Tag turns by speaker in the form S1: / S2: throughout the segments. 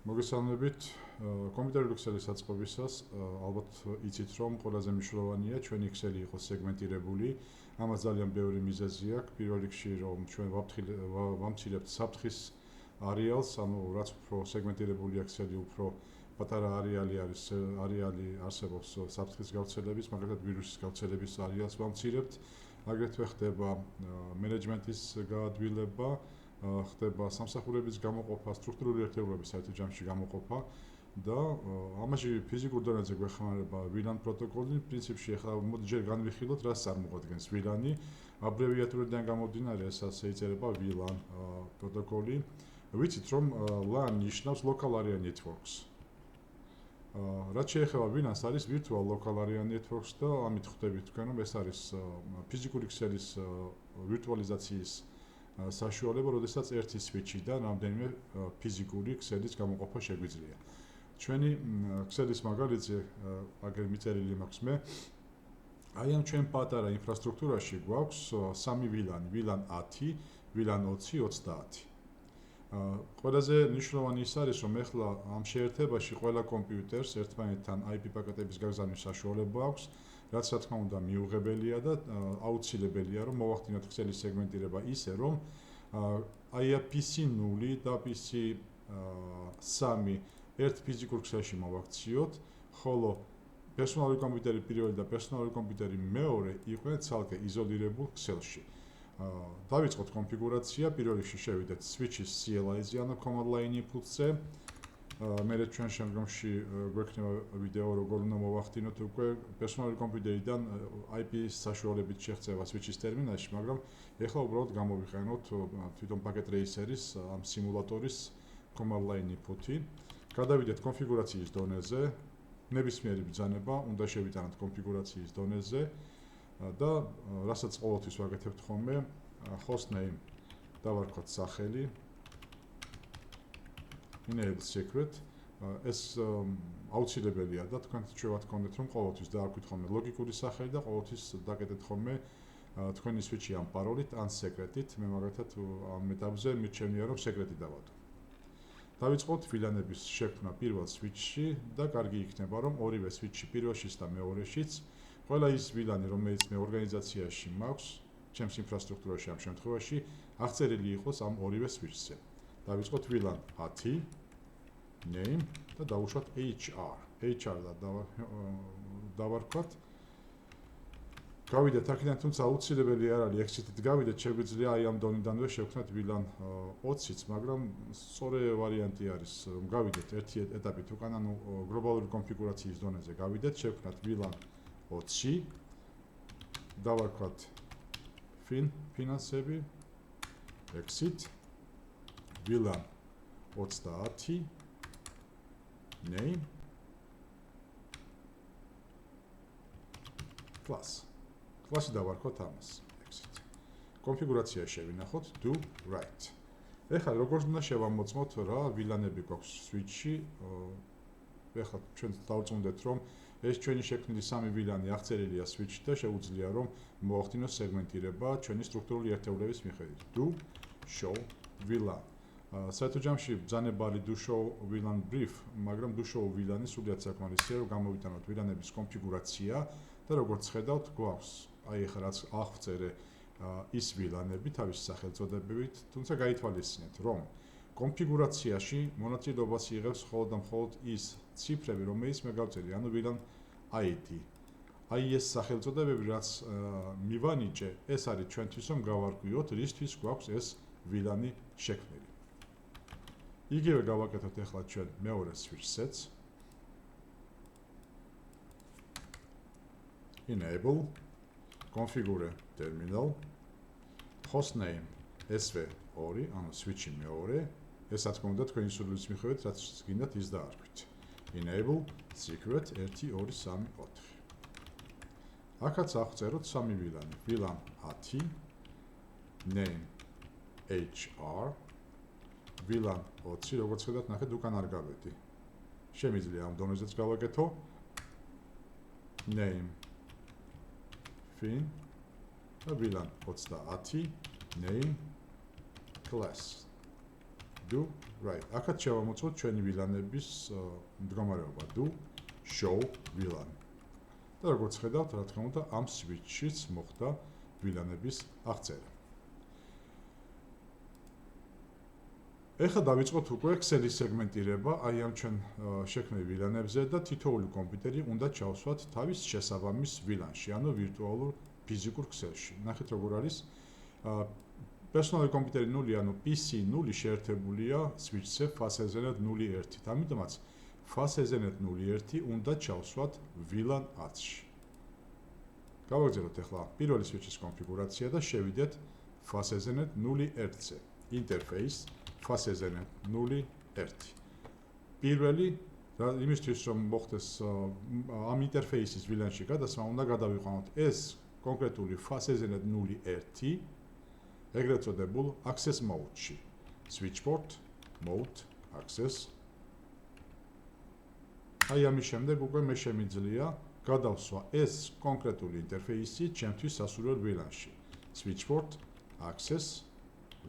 S1: მოგესალმებით. კომპიუტერული ქსელის აწყობისას ალბათ იცით, რომ ყველაზე მნიშვნელოვანია ჩვენი ქსელი იყოს სეგმენტირებული. ამას ძალიან ბევრი მიზეზი აქვს. პირველ რიგში, რომ ჩვენ ვამცირებთ საფრთხის არეალს, ანუ რაც უფრო სეგმენტირებულია ქსელი, უფრო პატარა არეალი არსებობს საფრთხის გავრცელების, მაგალითად ვირუსის გავრცელების არეალს ვამცირებთ. აგრეთვე ხდება მენეჯმენტის გაადვილება, ხდება სამსახურების გამოყოფა, სტრუქტურული ერთეულების საერთო ჯამში გამოყოფა და ამაში ფიზიკურ დონეზე გვეხმარება VLAN პროტოკოლი. პრინციპში ახლა მოდი ჯერ განვიხილოთ, რას წარმოადგენს VLAN-ი. აბრევიატურიდან გამომდინარე, ეს ასე იწერება VLAN პროტოკოლი. ვიცით, რომ LAN ნიშნავს Local Area Networks. რაც შეეხება VLAN-ს, არის Virtual Local Area Networks და ამით ხვდებით თქვენ, რომ ეს არის ფიზიკური ქსელის ვირტუალიზაციის საშუალება, როდესაც ერთი სვიჩიდან რამდენიმე ფიზიკური ქსელის გამოყოფა შეგვიძლია. ჩვენი ქსელის მაგალითზე აგერ მიწერილი მაქვს მე. აი ამ ჩვენ პატარა ინფრასტრუქტურაში გვაქვს სამი VLAN-ი, VLAN 10, VLAN 20, 30. ყველაზე მნიშვნელოვანი ის არის, რომ ეხლა ამ შეერთებაში ყველა კომპიუტერს ერთმანეთთან IP პაკეტების გაგზავნის საშუალება აქვს, რაც რა თქმა უნდა მიუღებელია და აუცილებელია, რომ მოვახდინოთ ქსელის სეგმენტირება ისე, რომ აი PC0 და PC3 ერთ ფიზიკურ ქსელში მოვაქციოთ, ხოლო პერსონალური კომპიუტერი პირველი და პერსონალური კომპიუტერი მეორე იყვნენ ცალკე იზოლირებულ ქსელში. დავიწყოთ კონფიგურაცია, პირველ რიგში შევიდეთ switch-ის CLI-ზე, ანუ command line input-ზე. მერე ჩვენ შემდგომში გვექნება ვიდეო, როგორ უნდა მოვახდინოთ უკვე პერსონალური კომპიუტერიდან IP-ის საშუალებით შეღწევა switch-ის ტერმინალში, მაგრამ ეხლა უბრალოდ გამოვიყენოთ თვითონ packet tracer-ის ამ სიმულატორის command line input-ი. გადავიდეთ კონფიგურაციის დონეზე, ნებისმიერი ბრძანება უნდა შევიტანოთ კონფიგურაციის დონეზე და რასაც ყოველთვის ვაკეთებთ ხოლმე, hostname დავარქვათ სახელი, enable secret. ეს აუცილებელია და თქვენ შევათ გქონდეთ, რომ ყოველთვის დაარქვით ხოლმე ლოგიკური სახელი და ყოველთვის დაკეთეთ ხოლმე თქვენი switch-ი ამ პაროლით ან სეკრეტით. მე მაგალითად ამ ეტაპზე მირჩენია, რომ სეკრეტი დავადო. დავიწყოთ VLAN-ების შექმნა პირველ switch-ში და კარგი იქნება, რომ ორივე switch-ში, პირველშიც და მეორეშიც, ყველა ის VLAN-ი, რომელიც მე ორგანიზაციაში მაქვს, ჩემს ინფრასტრუქტურაში ამ შემთხვევაში, აღწერილი იყოს ამ ორივე switch-ზე. დავიწყოთ VLAN 10, name და დავუშვათ HR. HR დავარქვათ. გავიდეთ აქედან, თუმცა აუცილებელი არ არის exit-ით გავიდეთ, შეგვიძლია აი ამ დონიდანვე შევქმნათ VLAN 20-იც, მაგრამ სწორი ვარიანტი არის, რომ გავიდეთ ერთი ეტაპით უკან, ანუ გლობალური კონფიგურაციის დონეზე გავიდეთ, შევქმნათ VLAN 20, დავარქვათ ფინანსები, exit, VLAN 30, name, class. კლასი დავარქვათ ამას, exit. კონფიგურაცია შევინახოთ, do right. ეხლა როგორც უნდა შევამოწმოთ რა VLAN-ები გვაქვს switch-ში. ეხლა ჩვენ დავწუნდეთ, რომ ეს ჩვენი შექმნილი სამი VLAN-ი აღწერილია switch-ში და შეუძლია, რომ მოვახდინოს სეგმენტირება ჩვენი სტრუქტურული ერთეულების მიხედვით. Do show VLAN. საერთო ჯამში ბრძანებალი do show VLAN brief, მაგრამ do show VLAN-ი სულიად საკმარისია, რომ გამოვიტანოთ VLAN-ების კონფიგურაცია და როგორც ხედავთ, გვაქვს აი ახლა რაც აღვწერე ის VLAN-ები თავის სახელწოდებებით, თუმცა გაითვალისწინეთ, რომ კონფიგურაციაში მონაწილეობას იღებს მხოლოდ და მხოლოდ ის ციფრები, რომელიც მე გავწერე, ანუ VLAN ID. აი ეს სახელწოდებები, რაც მივანიჭე, ეს არის ჩვენთვის, რომ გავარკვიოთ, რისთვის გვაქვს ეს VLAN-ი შექმნილი. იგივე გავაკეთოთ ახლა ჩვენ მეორე switch-საც. Enable, configure terminal, hostname SV2, ანუ switch-ი მეორე, ეს რა თქმა უნდა თქვენი სურვილის მიხედვით, რაც გინდათ ის დაარქვით. Enable secret 1 2 3 4. აქაც აღწეროთ სამი VLAN-ი. VLAN 10, name HR, VLAN 20, როგორც ხედავთ, ნახეთ უკან არ გავედი. შემიძლია ამ დონეზეც გავაკეთო. Name fin და VLAN 30, name class. Do right. აქაც შევამოწმოთ ჩვენი ვილანების მდგომარეობა do show VLAN. და როგორც ხედავთ, რა თქმა უნდა, ამ switch-შიც მოხდა ვილანების აღწერა. ეხლა დავიწყოთ უკვე Excel-ის სეგმენტირება აი ამ ჩვენ შექმნილ ვილანებზე და თითოეული კომპიუტერი უნდა ჩავსვათ თავის შესაბამის ვილანში, ანუ ვირტუალურ ფიზიკურ ქსელში. ნახეთ როგორ არის. პერსონალური კომპიუტერი 0, ანუ PC 0 შეერთებულია switch-ზე FastEthernet 0.1. ამიტომაც FastEthernet 0.1 უნდა ჩავსვათ VLAN 10-ში. გავაგრძელოთ ახლა პირველი switch-ის კონფიგურაცია და შევიდეთ FastEthernet 0.1-ზე. Interface FastEthernet 0.1. პირველი იმისთვის რომ მოხდეს ამ ინტერფეისის VLAN-ში გადასვლა უნდა გადავიყვანოთ ეს კონკრეტული FastEthernet 0.1 ეგრეთ წოდებულ access mode-ში. Switchport mode access. აი ამის შემდეგ უკვე მე შემიძლია გადავსვა ეს კონკრეტული ინტერფეისი ჩემთვის სასურველ VLAN-ში. Switchport access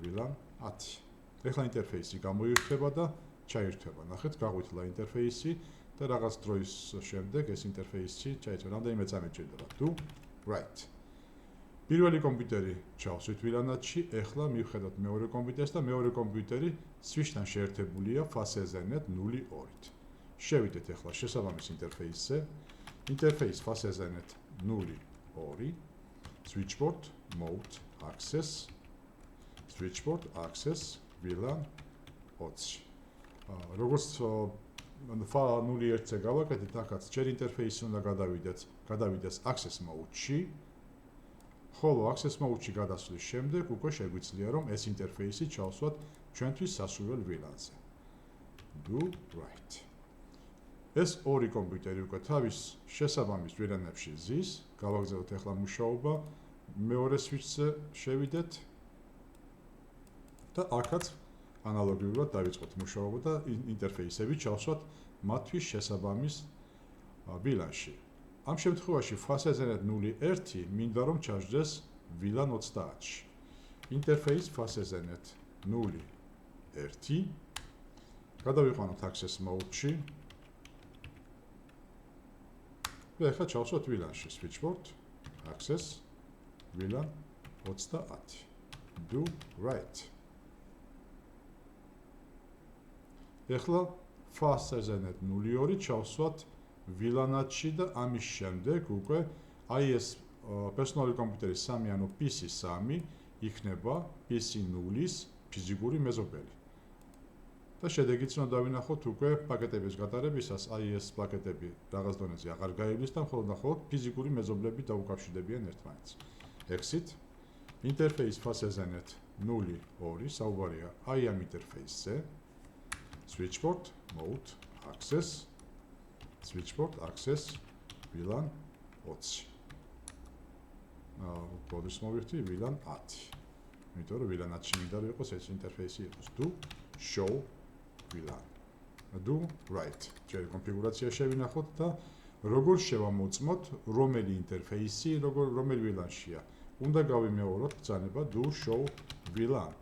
S1: VLAN 10. ეხლა ინტერფეისი გამოირჩევა და ჩაირჩევა. ნახეთ, გაღვიძლა ინტერფეისი და რაღაც დროის შემდეგ ეს ინტერფეისი ჩაირჩევა. რამდენიმე წამი ჭირდება. Do right. პირველი კომპიუტერი ჩავსვით VLAN-ში, ეხლა მივხედოთ მეორე კომპიუტერს და მეორე კომპიუტერი switch-თან შეერთებულია FastEthernet 0.2-ით. შევიდეთ ეხლა შესაბამის ინტერფეისზე. Interface FastEthernet 0.2 Switchport mode access Switchport access VLAN 20. როგორც 0.1-ზე გავაკეთეთ, აქაც ჯერ ინტერფეისი უნდა გადავიდეს access mode-ში. ხოლო access mode-ში გადასვლის შემდეგ უკვე შეგვიძლია რომ ეს ინტერფეისი ჩავსვათ ჩვენთვის სასურველ VLAN-ზე. Do right. ეს ორი კომპიუტერი უკვე თავის შესაბამის VLAN-ებში ზის. გავაგრძელოთ ახლა მუშაობა. მეორე switch-ზე შევიდეთ და აქაც ანალოგიურად დავიწყოთ მუშაობა და ინტერფეისები ჩავსვათ მათთვის შესაბამის VLAN-ში. ამ შემთხვევაში FastEthernet 0.1 მინდა რომ ჩაჯდეს VLAN 30-ში. Interface FastEthernet 0.1 გადავიყვანოთ access mode-ში. და ახლა ჩავსვათ VLAN-ში switchport access VLAN 30. Do right. ეხლა FastEthernet 0.2 ჩავსვათ VLAN-ში და ამის შემდეგ უკვე აი ეს პერსონალური კომპიუტერი 3, ანუ PC 3 იქნება PC 0-ის ფიზიკური მეზობელი. და შედეგიც უნდა დავინახოთ უკვე პაკეტების გატარებისას აი ეს პაკეტები რაღაც დონეზე აღარ გაივლის და მხოლოდ ფიზიკური მეზობლები დაუკავშირდებიან ერთმანეთს. Exit Interface FastEthernet 0.2 საუბარია აი ამ ინტერფეისზე. Switchport mode access Switchport access VLAN 20. კოდის მოვიხდი VLAN 10. იმიტომ რომ VLAN 10-ში მინდა რომ იყოს ეს ინტერფეისი იყოს. Do show VLAN. Do right. ჯერ კონფიგურაცია შევინახოთ და როგორ შევამოწმოთ რომელი ინტერფეისი რომელი VLAN-შია. უნდა გავიმეოროთ ბრძანება do show VLAN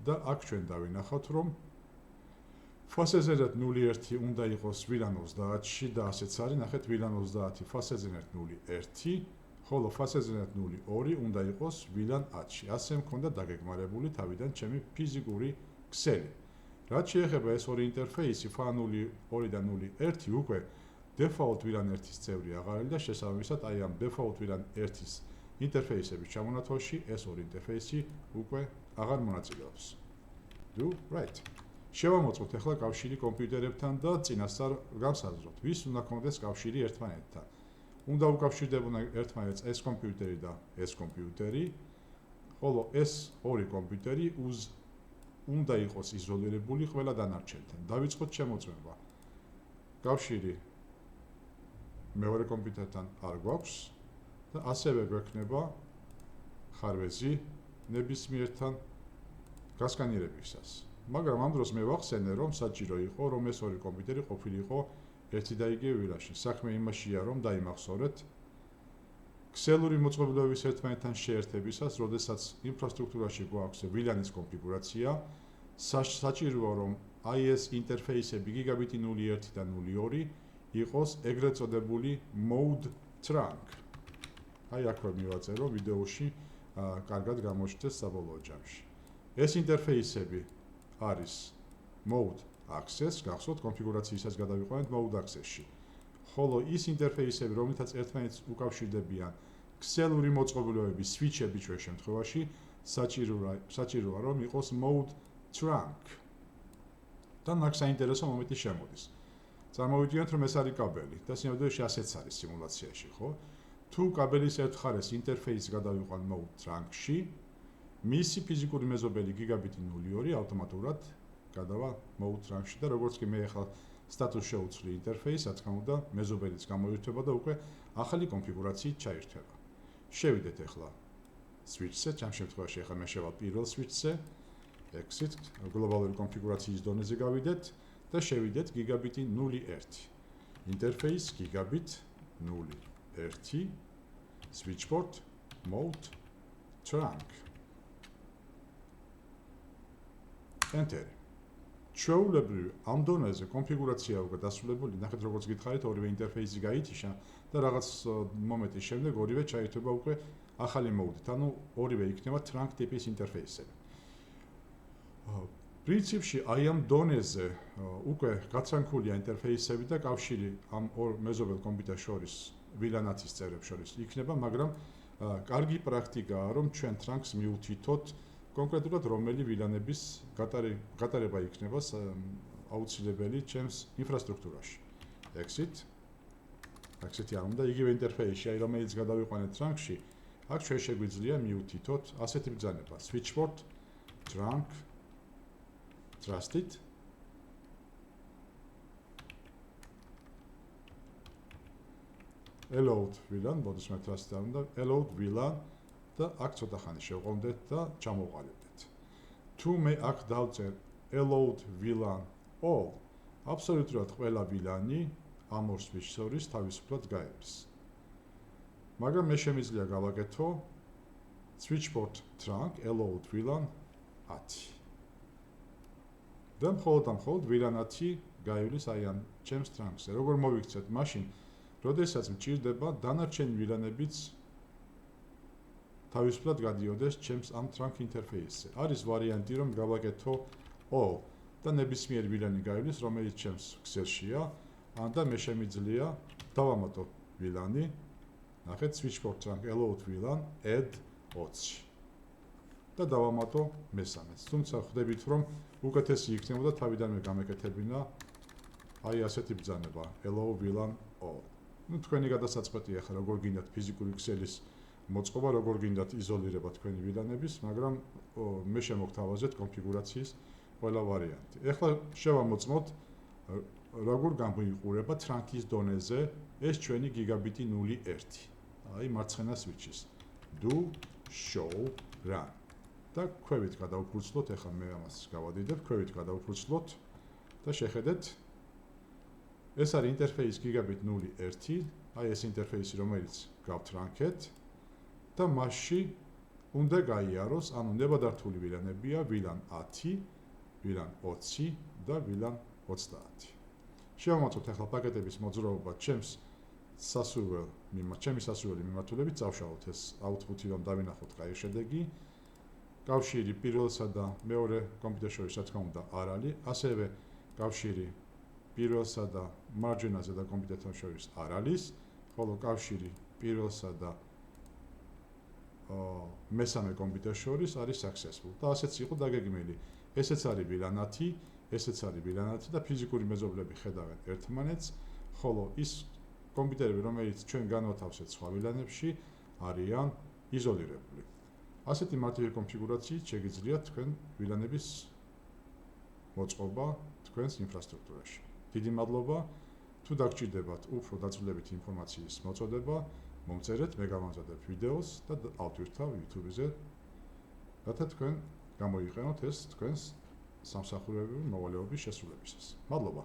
S1: და აქ ჩვენ დავინახავთ რომ FastEthernet 0.1 უნდა იყოს VLAN 30-ში და ასეც არის, ნახეთ VLAN 30 FastEthernet 0.1, ხოლო FastEthernet 0.2 უნდა იყოს VLAN 10-ში. ასე მქონდა დაგეგმარებული თავიდან ჩემი ფიზიკური ქსელი. რაც შეეხება ეს ორი ინტერფეისი FA0.2 და 0.1 უკვე default VLAN 1-ის წევრი აღარ არის და შესაბამისად აი ამ default VLAN 1-ის ინტერფეისების ჩამონათვალში ეს ორი ინტერფეისი უკვე აღარ მონაწილეობს. Do right. შევამოწმოთ ახლა კავშირი კომპიუტერებთან და წინასწარ გავსაზრდოთ, ვის უნდა ქონდეს კავშირი ერთმანეთთან. უნდა უკავშირდებოდნენ ერთმანეთს ეს კომპიუტერი და ეს კომპიუტერი, ხოლო ეს ორი კომპიუტერი უნდა იყოს იზოლირებული ყველა დანარჩენთან. დავიწყოთ შემოწმება. კავშირი მეორე კომპიუტერთან არ გვაქვს და ასევე გვექნება ხარვეზი ნებისმიერთან გასკანირებისას. მაგრამ ამ დროს მე ვახსენე რომ საჭირო იყო რომ ეს ორი კომპიუტერი ყოფილიყო ერთი და იგივე ვილანში. საქმე იმაშია რომ დაიმახსოვრეთ ქსელური მოწყობილობების ერთმანეთთან შეერთებისას, როდესაც ინფრასტრუქტურაში გვაქვს ვილანის კონფიგურაცია, საჭიროა რომ აი ეს ინტერფეისები გიგაბიტი 0.1 და 0.2 იყოს ეგრეთ წოდებული mode trunk. აი აქვე მივაწერო ვიდეოში კარგად გამოჩნდეს საბოლოო ჯამში. ეს ინტერფეისები არის mode access, გახსოვთ კონფიგურაციისას გადავიყვანეთ mode access-ში. ხოლო ის ინტერფეისები, რომლითაც ერთმანეთს უკავშირდებიან ქსელური მოწყობილობების switch-ები ჩვენ შემთხვევაში, საჭიროა რომ იყოს mode trunk. და მაგ საინტერესო მომენტი შემოდის. წარმოვიდგინოთ რომ ეს არის კაბელი და სიმბოლოში ასეც არის სიმულაციაში, ხო? თუ კაბელის ერთ მხარეს ინტერფეისი გადავიყვან mode trunk-ში, მისი ფიზიკური მეზობელი გიგაბიტი 0.2 ავტომატურად გადავა mode trunk-ში და როგორც კი მე ახლა სტატუსს შევუცვლი ინტერფეისს, რა თქმა უნდა, მეზობელიც გამოირთვება და უკვე ახალი კონფიგურაციით ჩაირთვება. შევიდეთ ახლა switch-ზე, ამ შემთხვევაში ახლა მე შევალ პირველ switch-ზე, exit, გლობალური კონფიგურაციის დონეზე გავიდეთ და შევიდეთ გიგაბიტი 0.1. ინტერფეის გიგაბიტ 0.1 switchboard mode trunk. Enter. ჩვეულებრივ ამ დონეზე კონფიგურაცია უკვე დასრულებული, ნახეთ როგორც გითხარით, ორივე ინტერფეისი გაითიშა და რაღაც მომენტის შემდეგ ორივე ჩაირთვება უკვე ახალი მოდით, ანუ ორივე იქნება trunk ტიპის ინტერფეისები. პრინციპში აი ამ დონეზე უკვე გაცანქულია ინტერფეისები და კავშირი ამ ორ მეზობელ კომპიუტერს შორის, ვილანაცის წევრებს შორის იქნება, მაგრამ კარგი პრაქტიკაა, რომ ჩვენ trunks მივუთითოთ კონკრეტულად რომელი ვილანების გატარება იქნება აუცილებელი ჩემს ინფრასტრუქტურაში. Exit. Exit-ი არ უნდა იგივე ინტერფეისში, აი რომელიც გადავიყვანეთ trunk-ში, აქ ჩვენ შეგვიძლია მივუთითოთ ასეთი ბრძანება: switchboard, trunk, trusted. Allowed VLAN, მოდის მე trusted არ უნდა, allowed VLAN და აქ ცოტა ხანი შევყავდეთ და ჩამოვყალიბდეთ. თუ მე აქ დავწერ allowed VLAN all, აბსოლუტურად ყველა VLAN-ი ამ ორ switch-ს შორის თავისუფლად გაივლის. მაგრამ მე შემიძლია გავაკეთო switchboard trunk allowed VLAN 10. და მხოლოდ VLAN 10 გაივლის აი ამ ჩემს trunks-ზე. როგორ მოვიქცეთ მაშინ, როდესაც მჭირდება დანარჩენი VLAN-ებიც თავისუფლად გადიოდეს ჩემს ამ trunk ინტერფეისზე. არის ვარიანტი, რომ გავაკეთო all და ნებისმიერი VLAN-ი გაივლის, რომელიც ჩემს ქსელშია, და მე შემიძლია დავამატო VLAN-ი, ნახეთ switchboard trunk allowed VLAN add 20 და დავამატო მესამეც. თუმცა ხვდებით, რომ უკეთესი იქნებოდა თავიდანვე გამეკეთებინა აი ასეთი ბრძანება allow VLAN all. თქვენი გადასაწყვეტია ახლა როგორ გინდათ ფიზიკური ქსელის მოწყობა, როგორ გინდათ იზოლირება თქვენი VLAN-ების, მაგრამ მე შემოგთავაზეთ კონფიგურაციის ყველა ვარიანტი. ახლა შევამოწმოთ როგორ გამოიყურება trunk-ის დონეზე ეს ჩვენი გიგაბიტი 0.1. აი მარცხენა switch-ის do show run. და ქვევით გადავფურცლოთ, ახლა მე ამას გავადიდებ, ქვევით გადავფურცლოთ და შეხედეთ ეს არის ინტერფეის გიგაბიტ 0.1, აი ეს ინტერფეისი, რომელიც გავტრანკეთ და მასში უნდა გაიაროს, ანუ ნებადართული VLAN-ებია VLAN 10, VLAN 20 და VLAN 30. შევამოწმოთ ახლა პაკეტების მოძრაობა ჩემი სასურველი მიმართულებით, წავშალოთ ეს output-ი, რომ დავინახოთ კაი შედეგი. კავშირი პირველსა და მეორე კომპიუტერს შორის, რა თქმა უნდა, არ არის, ასევე კავშირი პირველსა და მარჯვენაზე და კომპიუტერთან შორის არ არის, ხოლო კავშირი პირველსა და მესამე კომპიუტერს შორის არის successful. და ასეც იყო დაგეგმილი. ესეც არის VLAN 10, ესეც არის VLAN 10 და ფიზიკური მეზობლები ხედავენ ერთმანეთს, ხოლო ის კომპიუტერები, რომელიც ჩვენ განვათავსეთ სხვა VLAN-ებში, არიან იზოლირებული. ასეთი მარტივი კონფიგურაციით შეგიძლიათ თქვენ VLAN-ების მოწყობა თქვენს ინფრასტრუქტურაში. დიდი მადლობა. თუ დაგჭირდებათ უფრო დაწვრილებითი ინფორმაციის მოწოდება, მომწერეთ, მე გავამზადებ ვიდეოს და ავტვირთავ YouTube-ზე, რათა თქვენ გამოიყენოთ ეს თქვენს სამსახურებრივი მოვალეობის შესრულებისას. მადლობა.